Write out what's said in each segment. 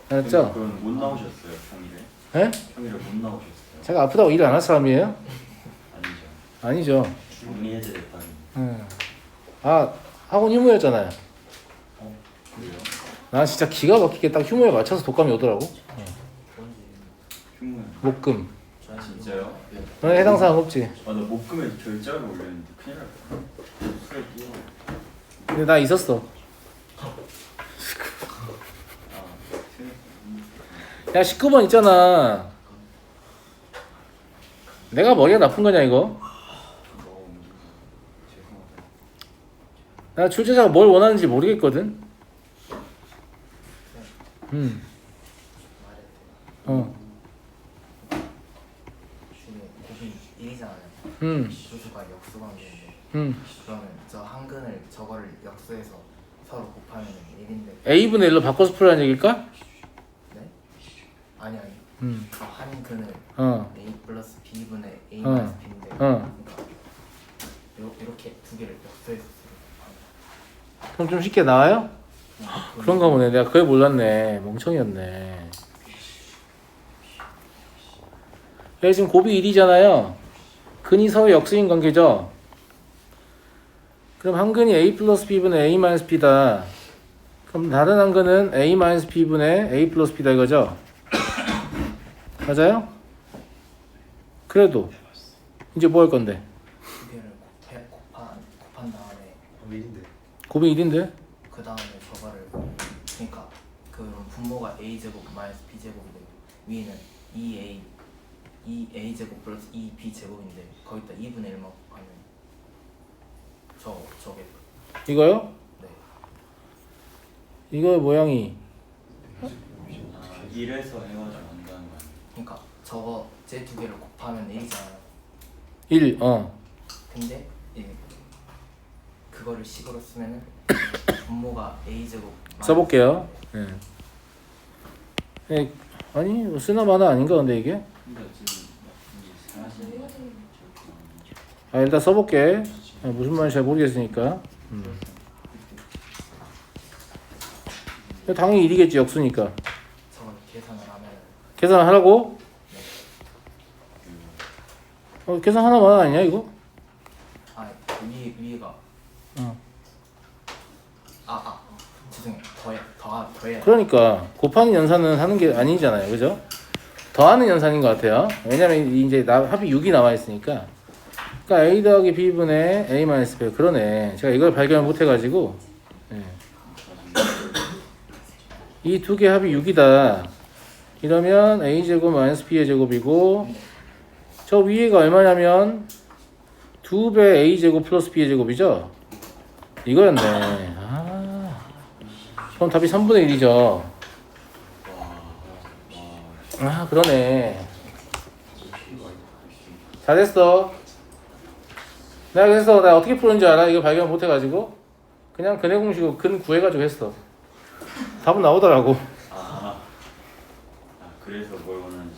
알았죠? 그건 못 나오셨어요 평일에? 예? 평일에 못 나오셨어요? 제가 아프다고 일을 안 할 사람이에요? 아니죠. 아니죠. 정리해제됐다니. 아, 학원 휴무였잖아요. 그래요? 난 진짜 기가 막히게 딱 휴무에 맞춰서 독감이 오더라고. 흉물. 목금. 아 진짜요? 네. 너네 해당 사항 없지? 아나 목금에 결제를 올렸는데 큰일 날 뻔. 술에 끼워. 근데 나 있었어. 야 19번 있잖아. 내가 머리가 나쁜 거냐 이거? 나 출제자가 뭘 원하는지 모르겠거든. 곱이 1이잖아요. 수수가 역수관계인데 그러면 저 한근을 저거를 역수해서 서로 곱하면 1인데 A분의 1로 바꿔서 풀라는 얘기일까? 네? 아니 저 한근을 A 플러스 B분의 A 마이너스 B인데 그러니까 이렇게 두 개를 역수해서 쓰는 그럼 좀 쉽게 나와요? 그런가 보네. 내가 그걸 몰랐네. 멍청이였네. 여기 지금 곱이 1이잖아요. 근이 서로 역수인 관계죠. 그럼 한근이 A 플러스 B분의 A 마이너스 B다. 그럼 다른 한근은 A 마이너스 B분의 A 플러스 B다 이거죠? 맞아요? 그래도 이제 뭐 할 건데? 두 개를 곱한 다음에 곱이 1인데? 그 다음에 저거를 그러니까 그럼 분모가 A 제곱 마이너스 B 제곱인데 위에는 2A 제곱 플러스 2B 제곱인데 거기다 2분의 1만 하면 저게 이거요? 네. 이거 모양이 일에서 해가지고 한다는 거 아니에요? 그러니까 저거 제 두 개를 곱하면 1이잖아요. 1, 근데 그거를 식으로 쓰면은 분모가 A 제곱 써볼게요. 예, 아니 뭐 쓰나 마나 아닌가 근데 이게? 근데 지금 이제 사실 아 일단 써볼게. 무슨 말인지 잘 모르겠으니까. 당연히 1이겠지 역수니까. 저걸 계산을 하면 계산을 하라고? 계산 하나만 아니냐 이거? 위에가 죄송해요. 더해요. 그러니까 곱하는 연산은 하는 게 아니잖아요, 그죠? 더하는 연산인 것 같아요. 왜냐면 이제 합이 6이 나와 있으니까. 그러니까 A 더하기 B분의 A 마이너스 B. 그러네. 제가 이걸 발견을 못 해가지고 이 두 개 합이 6이다. 이러면 A 제곱 마이너스 B의 제곱이고 저 위에가 얼마냐면 2배 A 제곱 플러스 B의 제곱이죠? 이거였네. 그럼 답이 3분의 1이죠. 그러네. 잘했어. 내가 어떻게 푸는 줄 알아? 이거 발견 못 해가지고 그냥 근해 공식으로 근 구해가지고 했어. 답은 나오더라고. 그래서 뭘 원하는지.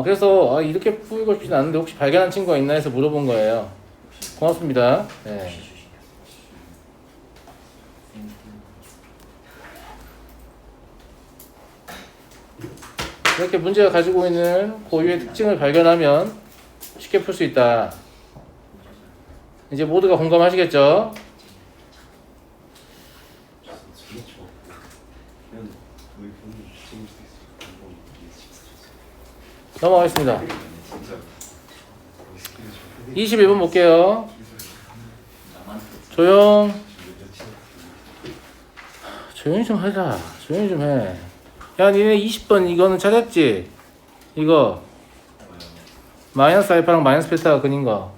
그래서 이렇게 풀고 싶진 않은데 혹시 발견한 친구가 있나 해서 물어본 거예요. 고맙습니다. 네. 이렇게 문제가 가지고 있는 고유의 특징을 발견하면 쉽게 풀 수 있다. 이제 모두가 공감하시겠죠? 넘어가겠습니다. 21번 볼게요. 조용히 좀 하자. 조용히 좀 해. 야, 니네 20번 이거는 찾았지? 이거 마이너스 알파랑 마이너스 베타가 근인 거.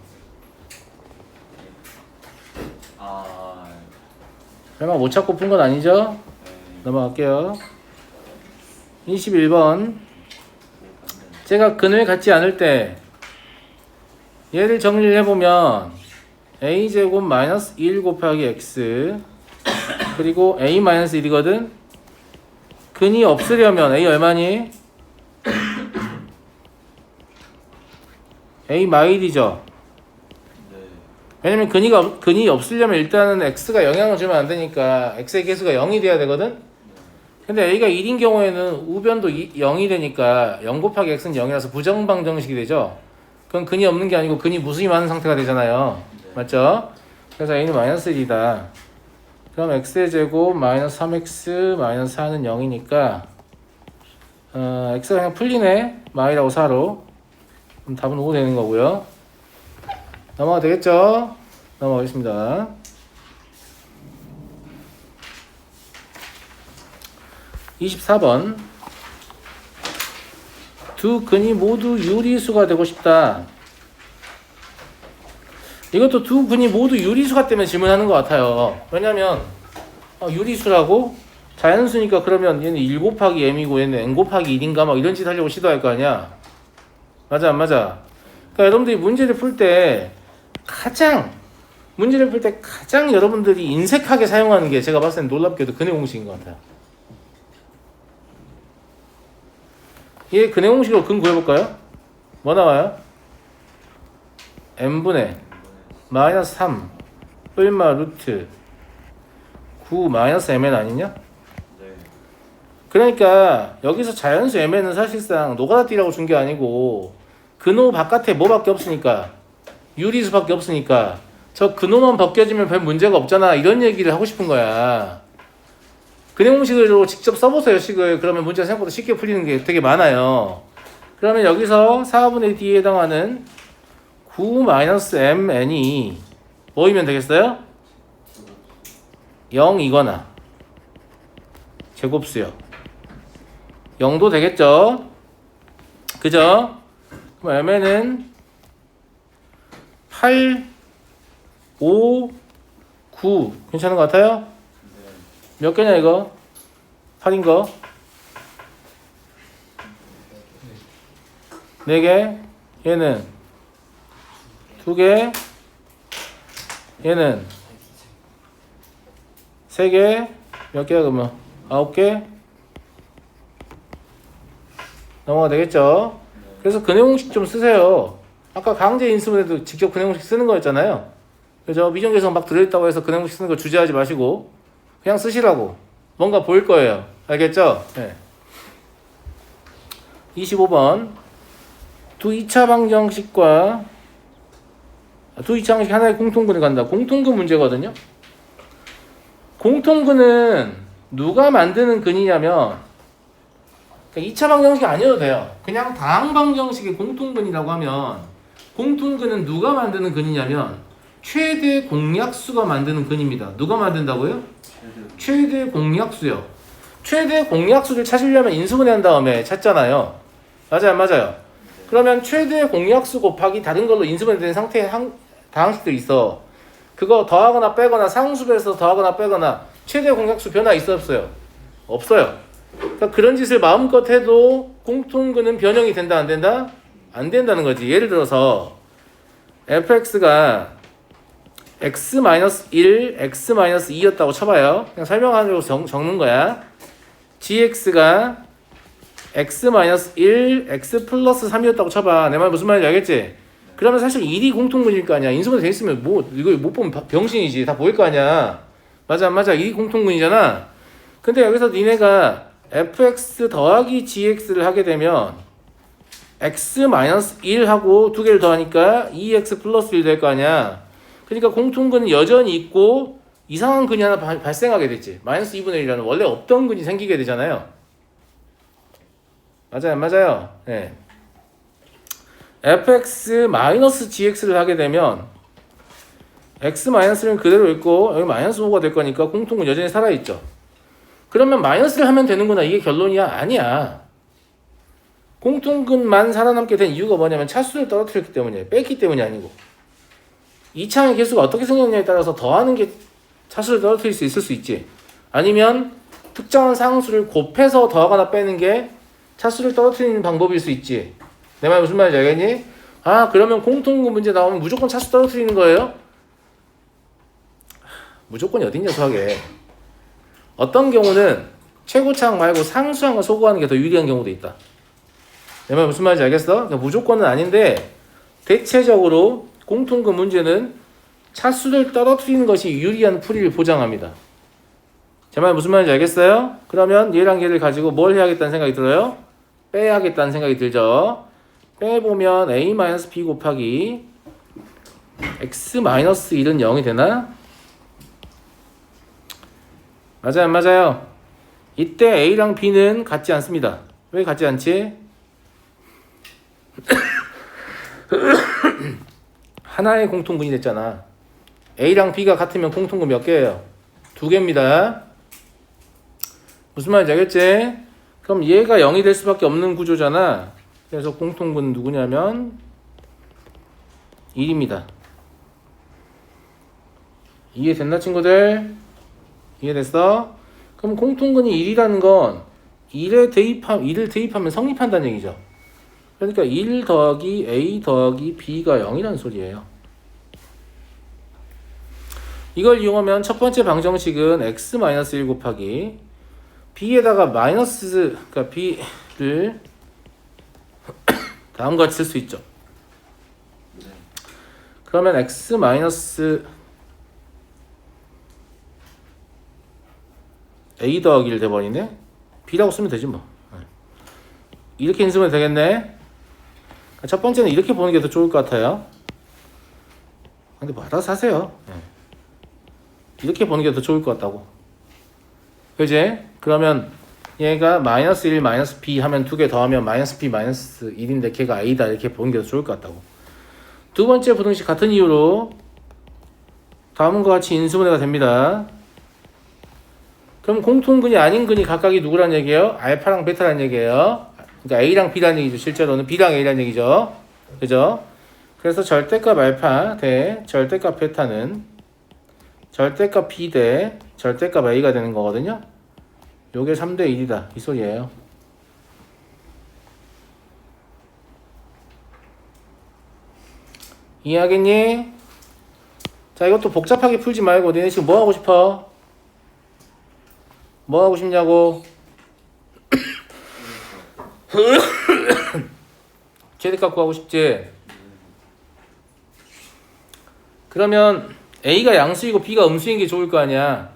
설마 못 찾고 푼 건 아니죠? 넘어갈게요. 21번. 제가 근을 갖지 않을 때 얘를 정리를 해보면 a제곱 마이너스 1 곱하기 x 그리고 a 마이너스 1이거든. 근이 없으려면 a 얼마니? a 마일이죠. 왜냐면 근이 없으려면 일단은 x가 영향을 주면 안 되니까 x의 개수가 0이 돼야 되거든. 근데 a가 1인 경우에는 우변도 0이 되니까 0 곱하기 x는 0이라서 부정방정식이 되죠. 그건 근이 없는 게 아니고 근이 무수히 많은 상태가 되잖아요. 맞죠? 그래서 a는 마이너스 1이다. 그럼 x의 제곱 마이너스 3x 마이너스 4는 0이니까 x가 그냥 풀리네. 마이라고 4로. 그럼 답은 5 되는 거고요. 넘어가 되겠죠? 넘어가겠습니다. 24번. 두 근이 모두 유리수가 되고 싶다. 이것도 두 근이 모두 유리수가 때문에 질문하는 것 같아요. 왜냐면 유리수라고? 자연수니까 그러면 얘는 1 곱하기 m이고 얘는 n 곱하기 1인가 막 이런 짓 하려고 시도할 거 아니야. 맞아 안 맞아? 그러니까 여러분들이 문제를 풀 때 가장 여러분들이 인색하게 사용하는 게 제가 봤을 땐 놀랍게도 근해 공식인 것 같아요. 얘 근해 공식으로 근 구해볼까요? 뭐 나와요? n분의 마이너스 3 뿔마 루트 9 마이너스 mn 아니냐? 네. 그러니까 여기서 자연수 mn은 사실상 노가다띠라고 준 게 아니고 근호 바깥에 뭐밖에 없으니까 유리수밖에 없으니까 저 근호만 벗겨지면 별 문제가 없잖아 이런 얘기를 하고 싶은 거야. 근해 공식으로 직접 써보세요 식을. 그러면 문제가 생각보다 쉽게 풀리는 게 되게 많아요. 그러면 여기서 4분의 d에 해당하는 9 마이너스 mn이 뭐이면 되겠어요? 0이거나 제곱수요. 0도 되겠죠? 그죠? 그럼 mn은 8, 5, 9 괜찮은 것 같아요? 몇 개냐 이거? 8인 거? 4개? 얘는 2개? 얘는 3개? 몇 개야 그러면? 9개? 넘어가 되겠죠? 그래서 근해 공식 좀 쓰세요. 아까 강제 인수분해도 직접 근해 공식 쓰는 거였잖아요. 그죠? 미정계성 막 들어있다고 해서 근해 공식 쓰는 거 주저하지 마시고 그냥 쓰시라고. 뭔가 보일 거예요. 알겠죠? 네. 25번. 두 2차 방정식과 두 2차 방정식 하나의 공통근을 간다. 공통근 문제거든요. 공통근은 누가 만드는 근이냐면 2차 방정식이 아니어도 돼요. 그냥 다항 방정식의 공통근이라고 하면 공통근은 누가 만드는 근이냐면 최대 공약수가 만드는 근입니다. 누가 만든다고요? 최대 공약수요. 최대 공약수를 찾으려면 인수분해한 다음에 찾잖아요. 맞아요, 안 맞아요? 그러면 최대 공약수 곱하기 다른 걸로 인수분해된 상태의 다항식들이 있어. 그거 더하거나 빼거나 상수배에서 더하거나 빼거나 최대 공약수 변화 있어 없어요? 없어요. 그러니까 그런 짓을 마음껏 해도 공통근은 변형이 된다 안 된다? 안 된다는 거지. 예를 들어서 fx가 x-1, x-2였다고 쳐봐요. 그냥 설명하려고 적는 거야. gx가 x-1, x 플러스 3이었다고 쳐봐. 내 말 무슨 말인지 알겠지? 그러면 사실 1이 공통근일 거 아니야. 인수분해 돼 있으면 뭐 이거 못 보면 병신이지. 다 보일 거 아니야. 맞아 안 맞아? 1이 공통근이잖아. 근데 여기서 니네가 fx 더하기 gx를 하게 되면 x-1하고 두 개를 더하니까 2x 플러스 1 될 거 아니야. 그러니까 공통근은 여전히 있고 이상한 근이 하나 발생하게 됐지. 마이너스 2분의 1이라는 원래 없던 근이 생기게 되잖아요. 맞아요 안 맞아요? 네. fx-gx를 하게 되면 x-는 그대로 있고 여기 마이너스 5가 될 거니까 공통근 여전히 살아있죠. 그러면 마이너스를 하면 되는구나 이게 결론이야? 아니야. 공통근만 살아남게 된 이유가 뭐냐면 차수를 떨어뜨렸기 때문이에요. 뺐기 때문이 아니고. 2차항의 개수가 어떻게 생겼냐에 따라서 더하는 게 차수를 떨어뜨릴 수 있을 수 있지. 아니면 특정한 상수를 곱해서 더하거나 빼는 게 차수를 떨어뜨리는 방법일 수 있지. 내 말 무슨 말인지 알겠니? 아 그러면 공통근 문제 나오면 무조건 차수 떨어뜨리는 거예요? 무조건이 어딨냐 수학에. 어떤 경우는 최고차항 말고 상수항을 소거하는 게 더 유리한 경우도 있다. 내 말 무슨 말인지 알겠어? 그러니까 무조건은 아닌데 대체적으로 공통근 문제는 차수를 떨어뜨리는 것이 유리한 풀이를 보장합니다. 제 말 무슨 말인지 알겠어요? 그러면 얘랑 얘를 가지고 뭘 해야겠다는 생각이 들어요? 빼야겠다는 생각이 들죠. 빼보면 a-b 곱하기 x-1은 0이 되나? 맞아요, 안 맞아요? 이때 a랑 b는 같지 않습니다. 왜 같지 않지? 하나의 공통근이 됐잖아. a랑 b가 같으면 공통근 몇 개예요? 2개입니다. 무슨 말인지 알겠지? 그럼 얘가 0이 될 수밖에 없는 구조잖아. 그래서 공통근 누구냐면 1입니다. 이해됐나 친구들? 이해됐어? 그럼 공통근이 1이라는 건 1을 대입하면 성립한다는 얘기죠. 그러니까 1 더하기 a 더하기 b가 0이라는 소리예요. 이걸 이용하면 첫 번째 방정식은 x-1 곱하기 b에다가 마이너스, 그러니까 b를 다음과 같이 쓸 수 있죠. 네. 그러면 x a 더하기 1 돼버리네. b라고 쓰면 되지 뭐. 이렇게 인수면 되겠네. 첫 번째는 이렇게 보는 게 더 좋을 것 같아요. 근데 뭐 알아서 하세요. 이렇게 보는 게 더 좋을 것 같다고. 그지? 그러면 얘가 마이너스 1 마이너스 b 하면 2개 더하면 마이너스 b 마이너스 1인데 걔가 a다 이렇게 보는 게 더 좋을 것 같다고. 두 번째 부등식 같은 이유로 다음과 같이 인수분해가 됩니다. 그럼 공통근이 아닌 근이 각각이 누구란 얘기예요? 알파랑 베타란 얘기예요. 그러니까 a랑 b란 얘기죠. 실제로는 b랑 a란 얘기죠. 그죠? 그래서 절대값 알파 대 절대값 베타는 절대값 b 대 절대값 a가 되는 거거든요. 요게 3대 1이다. 이 소리예요. 이해하겠니? 자, 이것도 복잡하게 풀지 말고 너네 지금 뭐 하고 싶어? 뭐 하고 싶냐고? 최대값 구하고 싶지? 그러면 A가 양수이고 B가 음수인 게 좋을 거 아니야.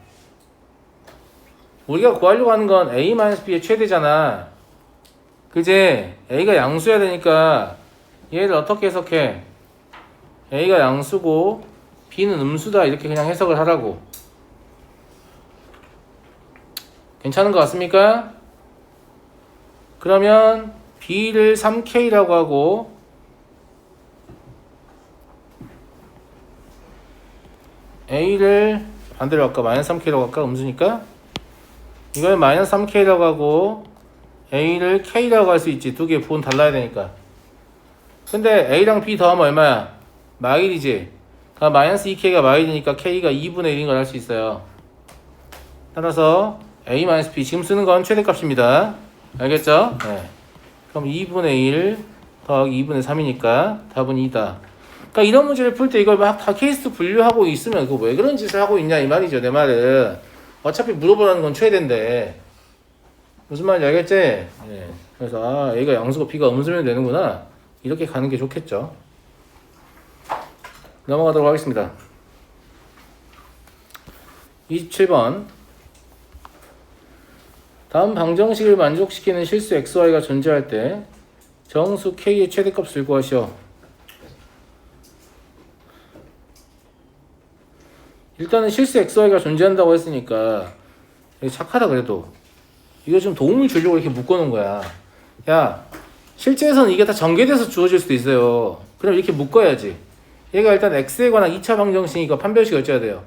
우리가 구하려고 하는 건 A-B의 최대잖아. 그지? A가 양수여야 되니까 얘를 어떻게 해석해? A가 양수고 B는 음수다 이렇게 그냥 해석을 하라고. 괜찮은 것 같습니까? 그러면 B를 3K라고 하고 A를 반대로 할까? 마이너스 3K라고 할까? 음수니까 이걸 마이너스 3K라고 하고 A를 K라고 할 수 있지. 두 개 부분 달라야 되니까. 근데 A랑 B 더하면 얼마야? 마일이지. 그러니까 마이너스 2K가 마일이니까 K가 2분의 1인 걸 할 수 있어요. 따라서 A-B 지금 쓰는 건 최대값입니다. 알겠죠? 네. 그럼 2분의 1 더하기 2분의 3이니까 답은 2다. 그러니까 이런 문제를 풀 때 이걸 막 다 케이스 분류하고 있으면 그거 왜 그런 짓을 하고 있냐 이 말이죠. 내 말은. 어차피 물어보라는 건 최대인데. 무슨 말인지 알겠지? 네. 그래서 A가 양수고 B가 음수면 되는구나. 이렇게 가는 게 좋겠죠. 넘어가도록 하겠습니다. 27번. 다음 방정식을 만족시키는 실수 xy가 존재할 때 정수 k의 최대값을 구하시오. 일단은 실수 xy가 존재한다고 했으니까 착하다 그래도 이거 좀 도움을 주려고 이렇게 묶어놓은 거야. 야, 실제에서는 이게 다 전개돼서 주어질 수도 있어요. 그럼 이렇게 묶어야지. 얘가 일단 x에 관한 2차 방정식이니까 판별식을 어째야 돼요?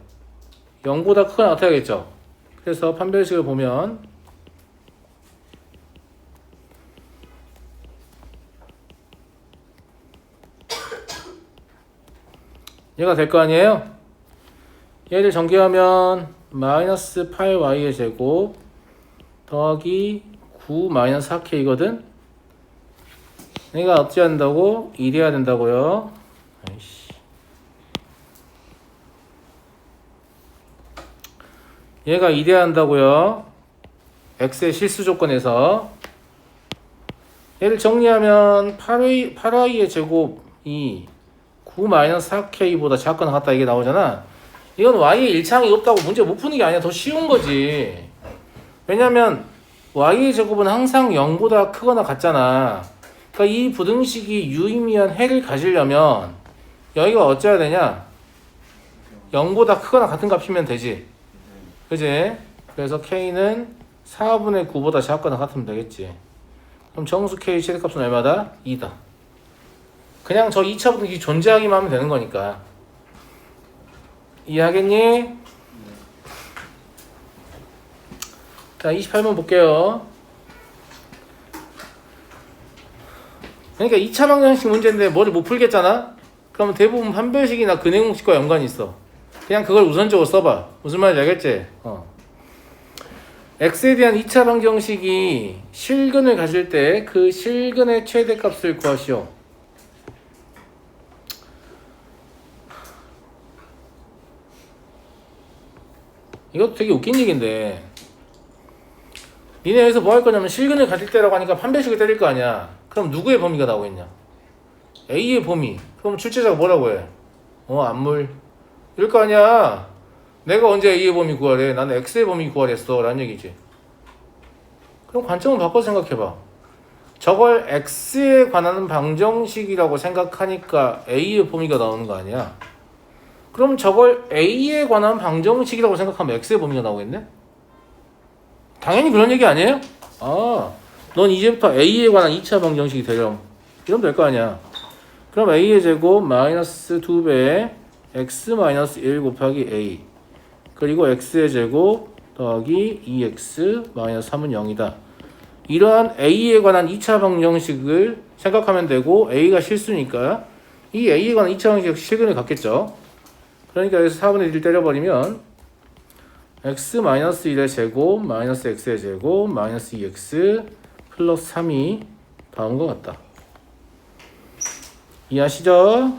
0보다 크거나 나타나겠죠. 그래서 판별식을 보면 얘가 될 거 아니에요? 얘를 전개하면 마이너스 8y의 제곱 더하기 9 마이너스 4k거든? 얘가 어찌 한다고? 1해야 된다고요? 아이씨. 얘가 1해야 한다고요? x의 실수 조건에서 얘를 정리하면 8y의 제곱이 9 마이너스 4k보다 작거나 같다 이게 나오잖아. 이건 y의 일차항이 없다고 문제 못 푸는 게 아니야. 더 쉬운 거지. 왜냐면 y의 제곱은 항상 0보다 크거나 같잖아. 그러니까 이 부등식이 유의미한 해를 가지려면 여기가 어째야 되냐? 0보다 크거나 같은 값이면 되지. 그지? 그래서 k는 4분의 9보다 작거나 같으면 되겠지. 그럼 정수 k 최대값은 얼마다? 2다. 그냥 저 2차 부등식이 존재하기만 하면 되는 거니까. 이해하겠니? 자, 28번 볼게요. 그러니까 2차 방정식 문제인데 뭐를 못 풀겠잖아? 그러면 대부분 판별식이나 근해공식과 연관이 있어. 그냥 그걸 우선적으로 써봐. 무슨 말인지 알겠지? x에 대한 2차 방정식이 실근을 가질 때 그 실근의 최대값을 구하시오. 이것도 되게 웃긴 얘기인데, 니네 여기서 뭐 할 거냐면 실근을 가질 때라고 하니까 판별식을 때릴 거 아니야. 그럼 누구의 범위가 나오겠냐? A의 범위. 그럼 출제자가 뭐라고 해? 안물. 이럴 거 아니야. 내가 언제 A의 범위 구하래? 나는 X의 범위 구하랬어. 라는 얘기지. 그럼 관점을 바꿔서 생각해봐. 저걸 X에 관한 방정식이라고 생각하니까 A의 범위가 나오는 거 아니야? 그럼 저걸 A에 관한 방정식이라고 생각하면 X의 범위가 나오겠네? 당연히 그런 얘기 아니에요? 넌 이제부터 A에 관한 2차 방정식이 되려면 이러면 될 거 아니야. 그럼 A의 제곱 마이너스 2배 X 마이너스 1 곱하기 A 그리고 X의 제곱 더하기 2X 마이너스 3은 0이다. 이러한 A에 관한 2차 방정식을 생각하면 되고 A가 실수니까 이 A에 관한 2차 방정식 실근을 갖겠죠. 그러니까 여기서 4분의 1 때려버리면 x 마이너스 1의 제곱 마이너스 x의 제곱 마이너스 2x 플러스 3이 다음과 같다. 이해하시죠?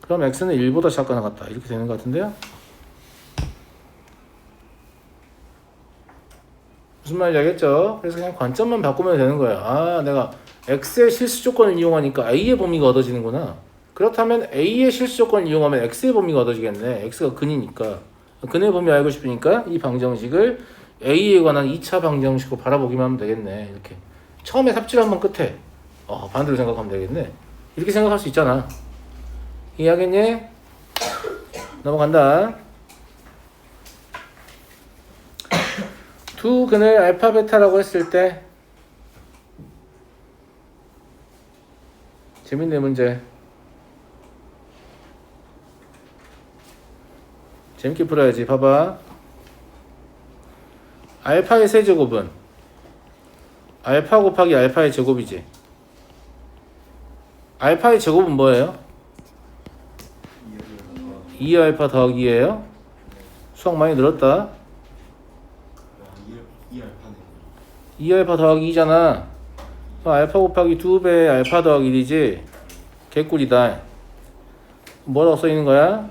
그럼 x는 1보다 작거나 같다. 이렇게 되는 것 같은데요? 무슨 말인지 알겠죠? 그래서 그냥 관점만 바꾸면 되는 거예요. 내가 x의 실수 조건을 이용하니까 a의 범위가 얻어지는구나. 그렇다면 A의 실수 조건을 이용하면 X의 범위가 얻어지겠네. X가 근이니까. 근의 범위 알고 싶으니까 이 방정식을 A에 관한 2차 방정식으로 바라보기만 하면 되겠네. 이렇게. 처음에 삽질 한번 끝에 반대로 생각하면 되겠네. 이렇게 생각할 수 있잖아. 이해하겠니? 넘어간다. 두 근을 알파 베타라고 했을 때 재밌네 문제. 재밌게 풀어야지. 봐봐. 알파의 세제곱은 알파 곱하기 알파의 제곱이지. 알파의 제곱은 뭐예요? 2알파 더하기 2예요? 수학 많이 늘었다. 2알파 더하기 2잖아. 알파 곱하기 2배 알파 더하기 1이지. 개꿀이다. 뭐라고 써있는 거야?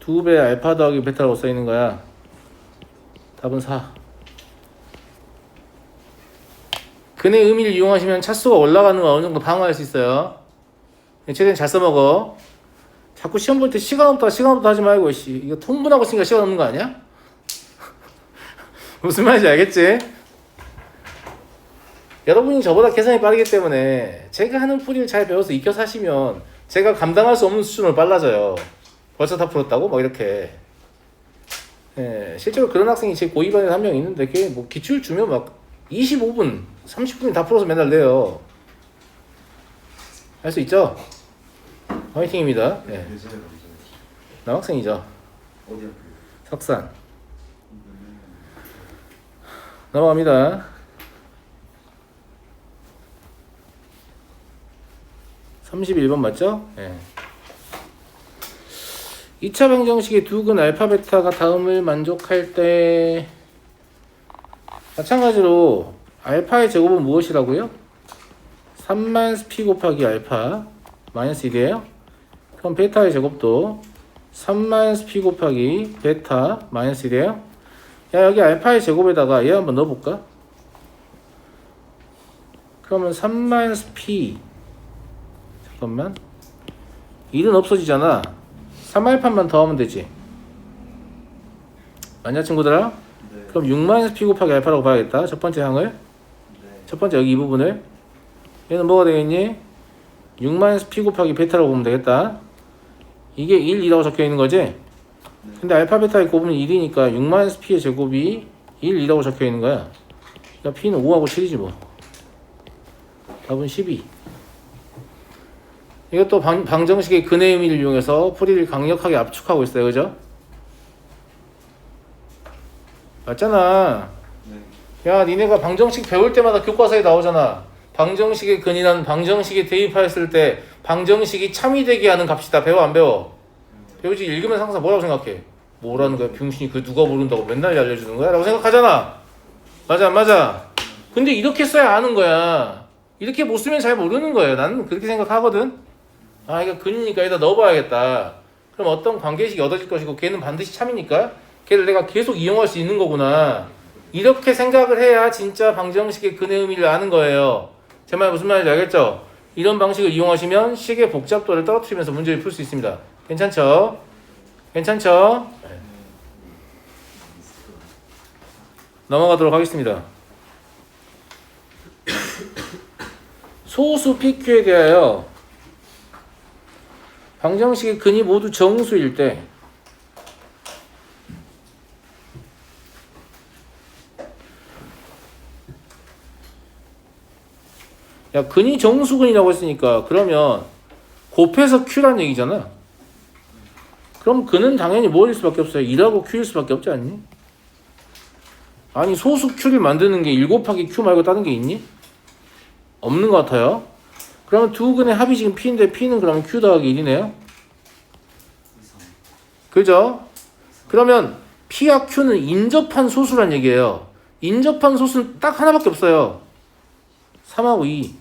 2배 알파 더하기 베타라고 써있는 거야. 답은 4. 근의 의미를 이용하시면 차수가 올라가는 거 어느 정도 방어할 수 있어요. 최대한 잘 써먹어. 자꾸 시험 볼 때 시간 없다 하지 말고 이거 통분하고 있으니까 시간 없는 거 아니야? 무슨 말인지 알겠지? 여러분이 저보다 계산이 빠르기 때문에 제가 하는 풀이를 잘 배워서 익혀서 하시면 제가 감당할 수 없는 수준으로 빨라져요. 벌써 다 풀었다고? 막 이렇게. 실제로 그런 학생이 제 고2반에 한 명 있는데 걔 뭐 기출 주면 막 25분, 30분이 다 풀어서 맨날 내요. 할 수 있죠? 화이팅입니다. 남학생이죠. 어디 학교? 석산. 넘어갑니다. 31번 맞죠? 2차 방정식의 두 근 알파 베타가 다음을 만족할 때 마찬가지로 알파의 제곱은 무엇이라고요? 3 P 곱하기 알파 마이너스 1이에요. 그럼 베타의 제곱도 3 P 곱하기 베타 마이너스 1이에요. 야, 여기 알파의 제곱에다가 얘 한번 넣어볼까? 그러면 3 P 잠깐만 1은 없어지잖아. 3알파만 더 하면 되지. 맞냐 친구들아? 네. 그럼 6-p 곱하기 알파라고 봐야겠다. 첫 번째 항을. 네. 첫 번째 여기 이 부분을. 얘는 뭐가 되겠니? 6-p 곱하기 베타라고 보면 되겠다. 이게 1, 2라고 적혀 있는 거지? 근데 알파 베타의 곱은 1이니까 6-p의 제곱이 1, 2라고 적혀 있는 거야. 그러니까 p는 5하고 7이지 뭐. 답은 12. 이것도 방정식의 근의 의미를 이용해서 풀이를 강력하게 압축하고 있어요. 그죠? 맞잖아. 네. 야, 니네가 방정식 배울 때마다 교과서에 나오잖아. 방정식의 근이란 방정식에 대입하였을 때 방정식이 참이 되게 하는 값이다. 배워 안 배워? 배우지. 읽으면서 항상 뭐라고 생각해? 뭐라는 거야? 병신이 그 누가 모른다고 맨날 알려주는 거야? 라고 생각하잖아. 맞아 안 맞아? 근데 이렇게 써야 아는 거야. 이렇게 못 쓰면 잘 모르는 거예요. 나는 그렇게 생각하거든. 아, 이거 근이니까 여기다 넣어봐야겠다. 그럼 어떤 관계식이 얻어질 것이고 걔는 반드시 참이니까 걔를 내가 계속 이용할 수 있는 거구나. 이렇게 생각을 해야 진짜 방정식의 근의 의미를 아는 거예요. 제 말 무슨 말인지 알겠죠? 이런 방식을 이용하시면 식의 복잡도를 떨어뜨리면서 문제를 풀 수 있습니다. 괜찮죠? 괜찮죠? 넘어가도록 하겠습니다. 소수 PQ에 대하여 방정식의 근이 모두 정수일 때 야, 근이 정수근이라고 했으니까 그러면 곱해서 Q란 얘기잖아. 그럼 근은 당연히 뭐일 수밖에 없어요? 2하고 Q일 수밖에 없지 않니? 아니 소수 Q를 만드는 게 1 곱하기 Q 말고 다른 게 있니? 없는 것 같아요. 그러면 두 근의 합이 지금 P인데 P는 그러면 Q 더하기 1이네요. 그죠? 그러면 P와 Q는 인접한 소수란 얘기예요. 인접한 소수는 딱 하나밖에 없어요. 3하고 2.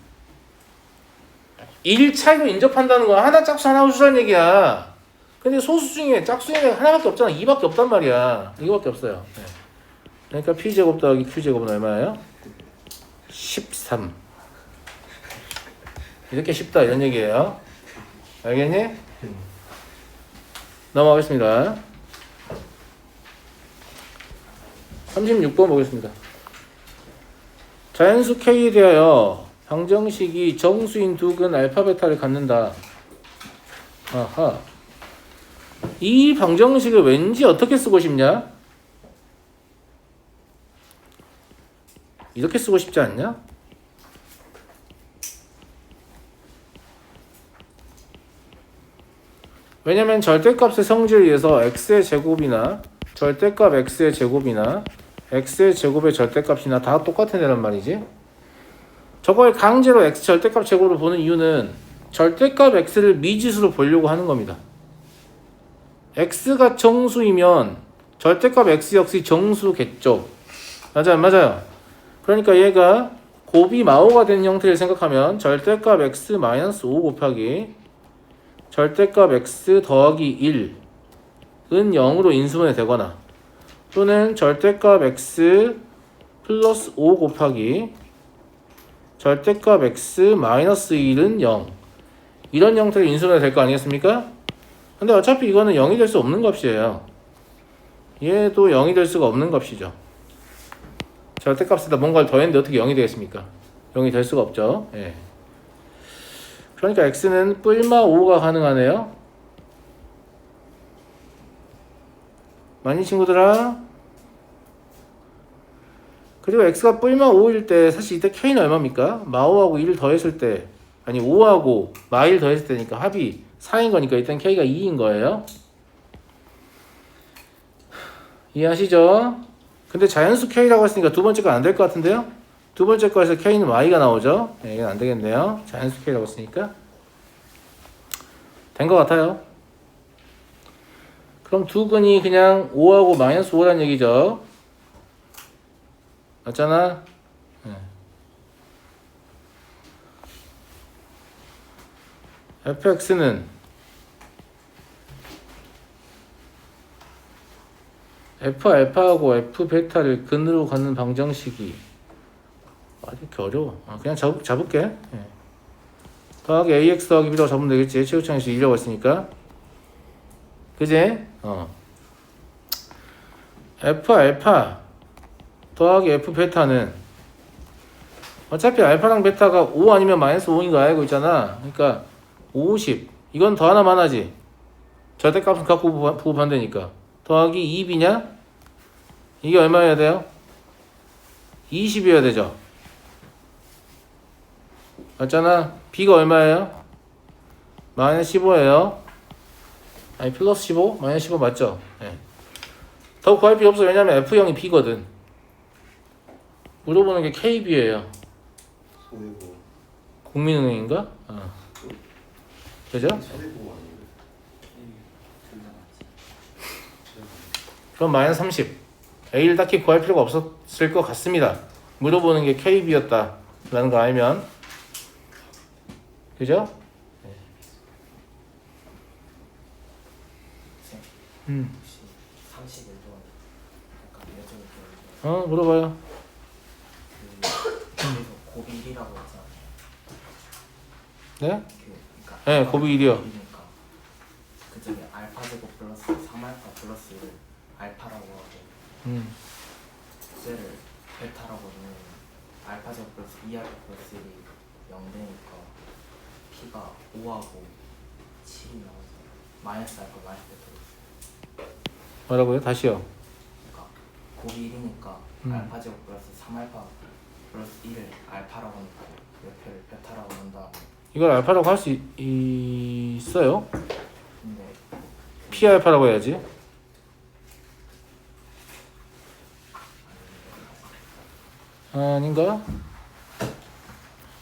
1 차이로 인접한다는 건 하나 짝수 하나 우수란 얘기야. 근데 소수 중에 짝수에 하나밖에 없잖아. 2밖에 없단 말이야. 이거밖에 없어요. 네. 그러니까 P제곱 더하기 Q제곱은 얼마예요? 13. 이렇게 쉽다 이런 얘기예요. 알겠니? 넘어가겠습니다. 36번 보겠습니다. 자연수 K에 대하여 방정식이 정수인 두 근 알파 베타를 갖는다. 아하. 이 방정식을 왠지 어떻게 쓰고 싶냐? 이렇게 쓰고 싶지 않냐? 왜냐면 절대값의 성질에 의해서 x의 제곱이나 절대값 x의 제곱이나 x의 제곱의 절대값이나 다 똑같은 애란 말이지. 저걸 강제로 x 절대값 제곱으로 보는 이유는 절대값 x를 미지수로 보려고 하는 겁니다. x가 정수이면 절대값 x 역시 정수겠죠. 맞아요, 맞아요. 그러니까 얘가 곱이 마오가 되는 형태를 생각하면 절대값 x-5 곱하기 절대값 x 더하기 1은 0으로 인수분해 되거나 또는 절대값 x 플러스 5 곱하기 절대값 x 마이너스 1은 0 이런 형태로 인수분해 될 거 아니겠습니까? 근데 어차피 이거는 0이 될 수 없는 값이에요. 얘도 0이 될 수가 없는 값이죠. 절대값에다 뭔가를 더했는데 어떻게 0이 되겠습니까? 0이 될 수가 없죠. 예. 그러니까 x는 뿔마 5가 가능하네요. 많이 친구들아? 그리고 x가 뿔마 5일 때 사실 이때 k는 얼마입니까? 마5하고 1을 더했을 때 아니 5하고 마1 더했을 때니까 합이 4인 거니까 일단 k가 2인 거예요. 이해하시죠? 근데 자연수 k라고 했으니까 두 번째 거 안 될 것 같은데요? 두 번째 거에서 k는 y가 나오죠? 네, 이건 안 되겠네요. 자연수 k라고 했으니까 된 것 같아요. 그럼 두 근이 그냥 5하고 마이너스 5란 얘기죠. 맞잖아? 네. fx는 f 알파하고 f 베타를 근으로 갖는 방정식이 이렇게 어려워. 그냥 잡을게. 네. 더하기 ax 더하기 b라고 잡으면 되겠지. 최우창에서 2라고 했으니까. 그지? f 알파 더하기 f 베타는 어차피 알파랑 베타가 5 아니면 마이너스 5인 거 알고 있잖아. 그러니까 50 이건 더 하나만 하지. 절대값은 갖고 부호 반대니까 더하기 2b냐? 이게 얼마여야 돼요? 20이어야 되죠. 맞잖아. b가 얼마예요? 마이너스 15예요. 아니 플러스 15? 마이너스 15 맞죠? 네. 더 구할 필요 없어. 왜냐면 F형이 B거든. 물어보는 게 KB예요. 손해보. 국민은행인가? 그죠? 손해보 아니에요? 그럼 마이너스 30. A를 딱히 구할 필요가 없었을 것 같습니다. 물어보는 게 KB였다 라는 거 알면. 그죠? 혹시 31번 약간 여쭤볼게요. 물어봐요. 그래서 곱이 1이라고 했잖아요. 네? 그러니까 네, 곱이 1이요. 그러니까 그쪽에 알파 제곱 플러스 3알파 플러스 1을 알파라고 하고 쟤를 베타라고 하면 알파 제곱 플러스 2알파 플러스 1이 0되니까 P가 5하고 7이 나와서 마이너스 알파 마이너스 베타로 뭐라고요? 다시요. 그러니까 곱이 1이니까 알파 제곱 플러스 3알파 플러스 1을 알파라고 하니까 옆에를 베타라고 한 다음에 이걸 알파라고 할 수 있어요? 근데 P 알파라고 해야지. 아닌가?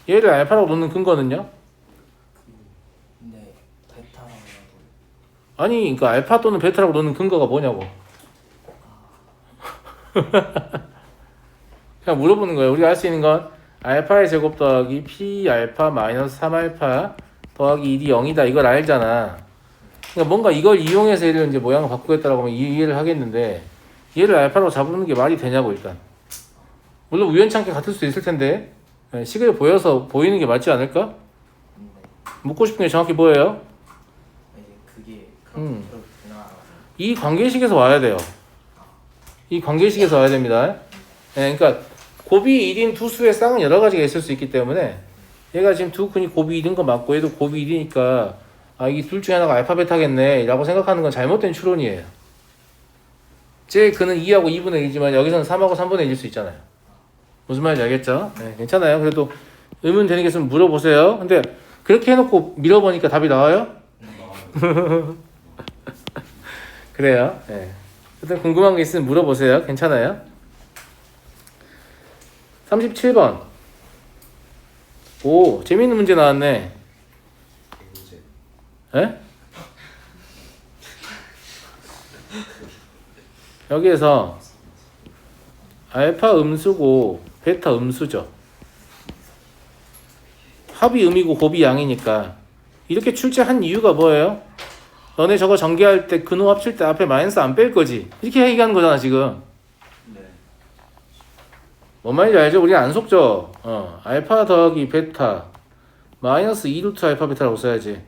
얘를 알파라고 놓는 근거는요? 근데 베타라고 해도 아니, 그러니까 알파 또는 베타라고 놓는 근거가 뭐냐고. 그냥 물어보는 거예요. 우리가 할 수 있는 건 알파의 제곱 더하기 P 알파 마이너스 3알파 더하기 1이 0이다. 이걸 알잖아. 그러니까 뭔가 이걸 이용해서 얘를 이제 모양을 바꾸겠다라고 하면 이해를 하겠는데 얘를 알파라고 잡는 게 말이 되냐고 일단. 물론 우연찮게 같을 수도 있을 텐데 식을 보여서 보이는 게 맞지 않을까? 근데 묻고 싶은 게 정확히 뭐예요? 이제 그게 그렇게 되나 이 관계식에서 와야 돼요. 이 관계식에서 와야 됩니다. 그러니까 곱이 1인 두 수의 쌍은 여러 가지가 있을 수 있기 때문에 얘가 지금 두 근이 곱이 1인 거 맞고 얘도 곱이 1이니까 이 둘 중에 하나가 알파 베타겠네 라고 생각하는 건 잘못된 추론이에요. 제 근은 2하고 2분의 1이지만 여기서는 3하고 3분의 1일 수 있잖아요. 무슨 말인지 알겠죠? 네, 괜찮아요. 그래도 의문 되는 게 있으면 물어보세요. 근데 그렇게 해놓고 밀어보니까 답이 나와요? 그래요. 네. 일단 궁금한 게 있으면 물어보세요. 괜찮아요? 37번. 오, 재밌는 문제 나왔네. 문제. 에? 여기에서 알파 음수고 베타 음수죠. 합이 음이고 곱이 양이니까 이렇게 출제한 이유가 뭐예요? 너네 저거 전개할 때 근호 합칠 때 앞에 마이너스 안 뺄 거지. 이렇게 얘기하는 거잖아 지금. 네. 뭔 말인지 알죠? 우리 안 속죠? 알파 더하기 베타 마이너스 2루트 알파 베타라고 써야지.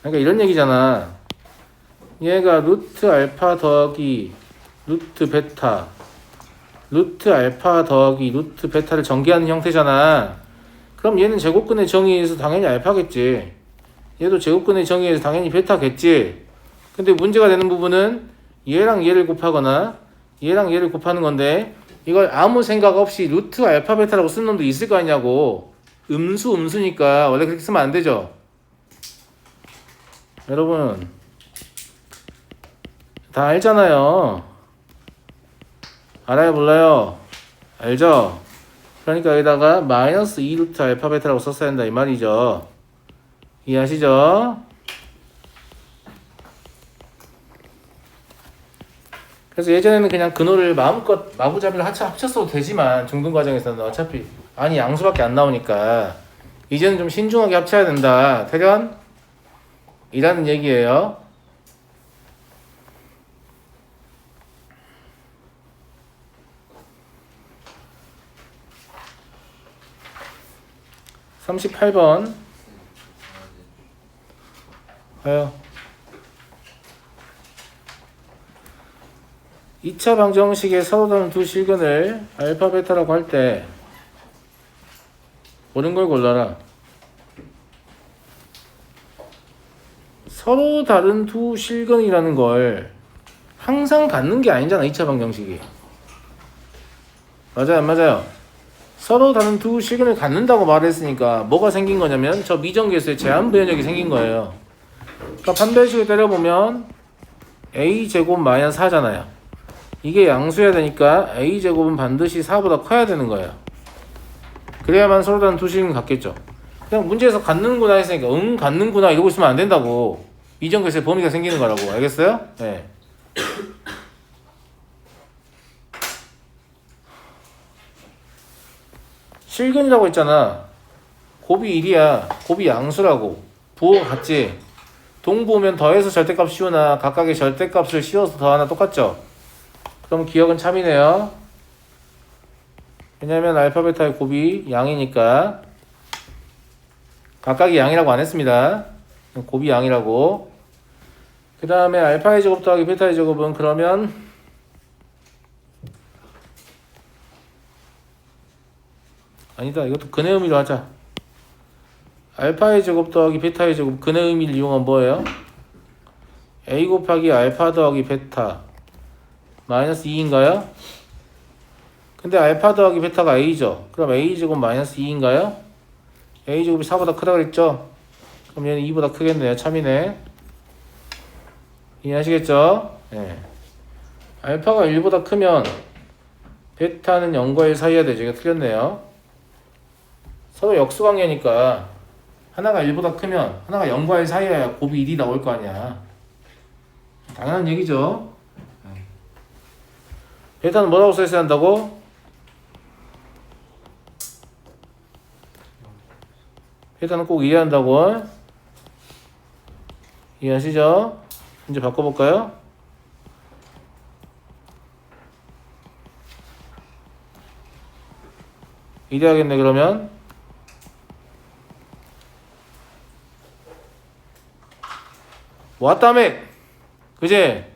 그러니까 이런 얘기잖아. 얘가 루트 알파 더하기 루트 베타 루트 알파 더하기 루트 베타를 전개하는 형태잖아. 그럼 얘는 제곱근의 정의에서 당연히 알파겠지. 얘도 제곱근의 정의에서 당연히 베타겠지. 근데 문제가 되는 부분은 얘랑 얘를 곱하거나 얘랑 얘를 곱하는 건데 이걸 아무 생각 없이 루트 알파 베타라고 쓰는 놈도 있을 거 아니냐고. 음수니까 원래 그렇게 쓰면 안 되죠. 여러분 다 알잖아요. 알아요 몰라요? 알죠? 그러니까 여기다가 마이너스 2루트 알파 베타라고 썼어야 한다 이 말이죠. 이해하시죠? 그래서 예전에는 그냥 근호를 마음껏 마구잡이로 합쳤어도 되지만 중등 과정에서는 어차피 아니 양수밖에 안 나오니까 이제는 좀 신중하게 합쳐야 된다. 태련? 이라는 얘기예요. 38번 가요. 2차 방정식에 서로 다른 두 실근을 알파 베타라고 할 때 옳은 걸 골라라. 서로 다른 두 실근이라는 걸 항상 갖는 게 아니잖아. 2차 방정식이 맞아요 안 맞아요? 서로 다른 두 실근을 갖는다고 말했으니까 뭐가 생긴 거냐면 저 미정계수의 제한 부연역이 생긴 거예요. 그러니까 판별식을 때려보면 a제곱 마이너스 4잖아요. 이게 양수여야 되니까 a제곱은 반드시 4보다 커야 되는 거예요. 그래야만 서로 다른 두 실근 갖겠죠. 그냥 문제에서 갖는구나 했으니까 갖는구나 이러고 있으면 안 된다고. 미정계수의 범위가 생기는 거라고. 알겠어요? 네. 실근이라고 했잖아. 곱이 1이야. 곱이 양수라고. 부호가 같지. 동부호면 더해서 절대값 씌우나 각각의 절대값을 씌워서 더하나 똑같죠? 그럼 기억은 참이네요. 왜냐면 알파 베타의 곱이 양이니까 각각이 양이라고 안 했습니다. 곱이 양이라고. 그 다음에 알파의 제곱 더하기 베타의 제곱은 그러면 아니다. 이것도 근의 의미로 하자. 알파의 제곱 더하기 베타의 제곱 근의 의미를 이용하면 뭐예요? a 곱하기 알파 더하기 베타 마이너스 2인가요? 근데 알파 더하기 베타가 a죠. 그럼 a 제곱 마이너스 2인가요? a 제곱이 4보다 크다 그랬죠? 그럼 얘는 2보다 크겠네요. 참이네. 이해하시겠죠? 네. 알파가 1보다 크면 베타는 0과 1 사이여야 되죠. 이거 틀렸네요. 서로 역수관계니까 하나가 1보다 크면 하나가 0과 1 사이여야 곱이 1이 나올 거 아니야. 당연한 얘기죠. 베타는 뭐라고 써있어야 한다고? 베타는 꼭 이해야 한다고. 이해하시죠? 이제 바꿔볼까요? 이래야겠네 그러면. 왔다며! 그제?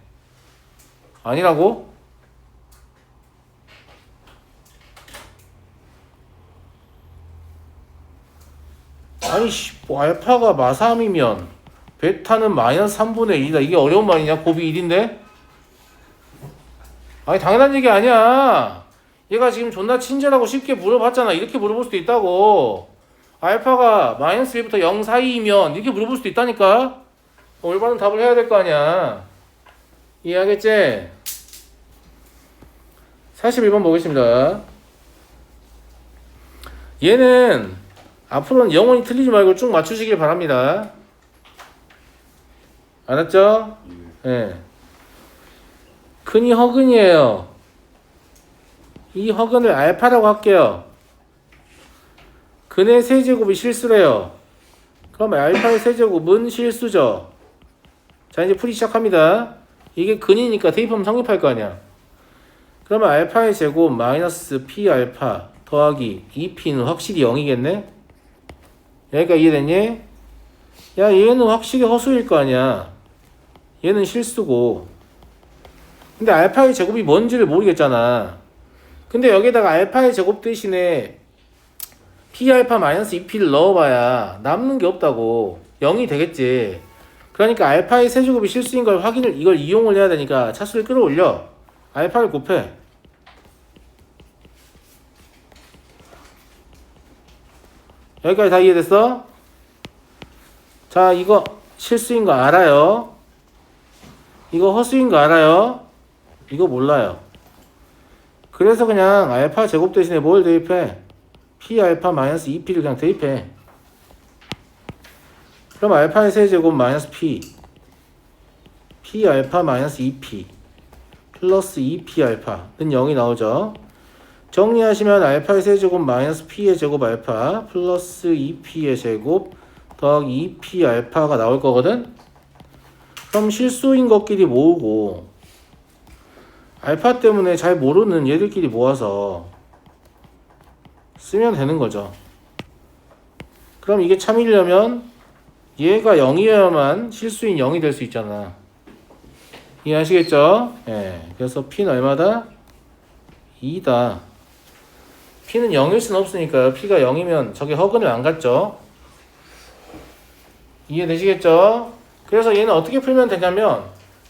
아니라고? 아니 뭐 알파가 마3이면 베타는 마이너스 3분의 1이다. 이게 어려운 말이냐? 곱이 1인데? 아니 당연한 얘기 아니야. 얘가 지금 존나 친절하고 쉽게 물어봤잖아. 이렇게 물어볼 수도 있다고. 알파가 마이너스 1부터 0 사이이면 이렇게 물어볼 수도 있다니까. 올바른 답을 해야 될 거 아니야. 이해하겠지? 41번 보겠습니다. 얘는 앞으로는 영원히 틀리지 말고 쭉 맞추시길 바랍니다. 알았죠? 예. 근이 허근이에요. 이 허근을 알파라고 할게요. 근의 세제곱이 실수래요. 그럼 알파의 세제곱은 실수죠. 자 이제 풀이 시작합니다. 이게 근이니까 대입하면 성립할 거 아니야. 그러면 알파의 제곱 마이너스 p 알파 더하기 2p는 확실히 0이겠네? 여기까지 이해됐니? 야 얘는 확실히 허수일 거 아니야. 얘는 실수고. 근데 알파의 제곱이 뭔지를 모르겠잖아. 근데 여기다가 알파의 제곱 대신에 p알파 마이너스 2p를 넣어봐야 남는 게 없다고. 0이 되겠지. 그러니까 알파의 세제곱이 실수인 걸 이걸 이용을 해야 되니까 차수를 끌어올려. 알파를 곱해. 여기까지 다 이해됐어? 자, 이거 실수인 거 알아요? 이거 허수인 거 알아요? 이거 몰라요. 그래서 그냥 알파 제곱 대신에 뭘 대입해? p 알파 마이너스 2p를 그냥 대입해. 그럼 알파의 세제곱 마이너스 p 알파 마이너스 2p 플러스 2p 알파는 0이 나오죠. 정리하시면 알파의 세제곱 마이너스 p의 제곱 알파 플러스 2p의 제곱 더하기 2p 알파가 나올 거거든. 그럼 실수인 것끼리 모으고 알파 때문에 잘 모르는 얘들끼리 모아서 쓰면 되는 거죠. 그럼 이게 참이려면 얘가 0이어야만 실수인 0이 될 수 있잖아. 이해하시겠죠? 예. 그래서 P는 얼마다? 2다. P는 0일 수는 없으니까요. P가 0이면 저게 허근을 안 갔죠? 이해되시겠죠? 그래서 얘는 어떻게 풀면 되냐면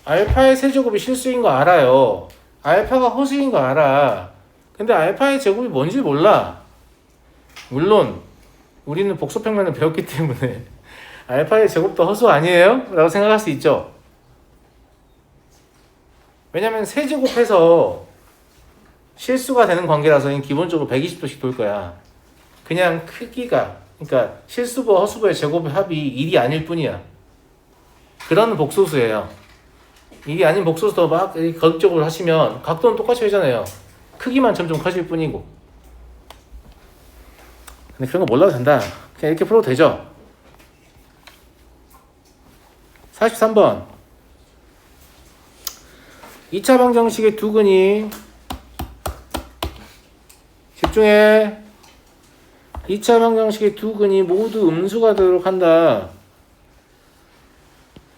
알파의 세제곱이 실수인 거 알아요. 알파가 허수인 거 알아. 근데 알파의 제곱이 뭔지 몰라. 물론 우리는 복소평면을 배웠기 때문에 알파의 제곱도 허수 아니에요? 라고 생각할 수 있죠. 왜냐면 세제곱해서 실수가 되는 관계라서 기본적으로 120도씩 돌 거야. 그냥 크기가, 그러니까 실수부 허수부의 제곱의 합이 1이 아닐 뿐이야. 그런 복소수예요. 1이 아닌 복소수도 막 거듭적으로 하시면 각도는 똑같이 되잖아요. 크기만 점점 커질 뿐이고. 근데 그런 거 몰라도 된다. 그냥 이렇게 풀어도 되죠. 43번 2차 방정식의 두 근이 집중해. 2차 방정식의 두 근이 모두 음수가 되도록 한다.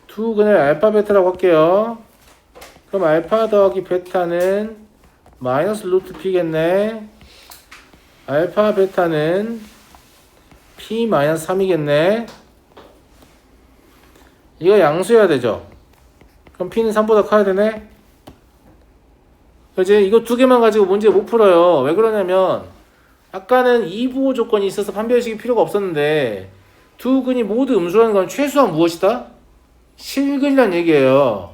두 근을 알파 베타라고 할게요. 그럼 알파 더하기 베타는 마이너스 루트 P겠네. 알파 베타는 P 마이너스 3이겠네. 이거 양수해야 되죠. 그럼 P는 3보다 커야 되네. 그치? 이거 두 개만 가지고 문제 못 풀어요. 왜 그러냐면 아까는 2부호 조건이 있어서 판별식이 필요가 없었는데 두 근이 모두 음수라는 건 최소한 무엇이다? 실근이란 얘기예요.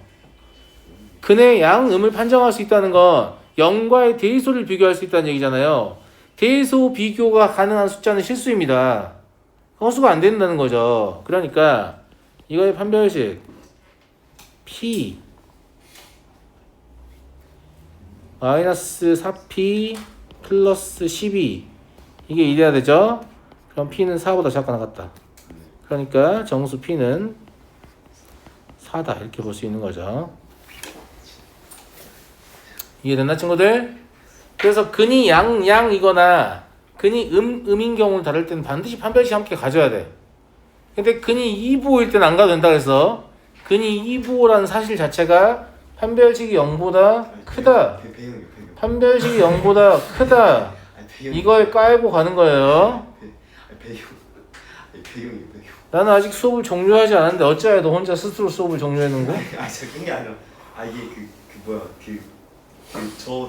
근의 양음을 판정할 수 있다는 건 0과의 대소를 비교할 수 있다는 얘기잖아요. 대소 비교가 가능한 숫자는 실수입니다. 허수가 안 된다는 거죠. 그러니까 이거의 판별식 P 마이너스 4P 플러스 12 이게 이래야 되죠. 그럼 P는 4보다 작거나 같다. 그러니까 정수 P는 4다 이렇게 볼 수 있는 거죠. 이해됐나 친구들? 그래서 근이 양이거나 근이 음인 경우를 다룰 때는 반드시 판별식 함께 가져야 돼. 근데 근이 2부호일 때는 안 가도 된다 그래서 근이 2부호라는 사실 자체가 판별식이 0보다 크다. 판별식이 0보다 크다. 이걸 깔고 가는 거예요. 나는 아직 수업을 종료하지 않았는데 어찌하여 너 혼자 스스로 수업을 종료했는 거야? 저 그게 아니라 이게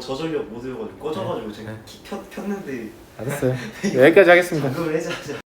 저전력 모드여가지고 꺼져가지고 제가 켰는데 알았어요. 여기까지 하겠습니다. 작업을 해줘야죠.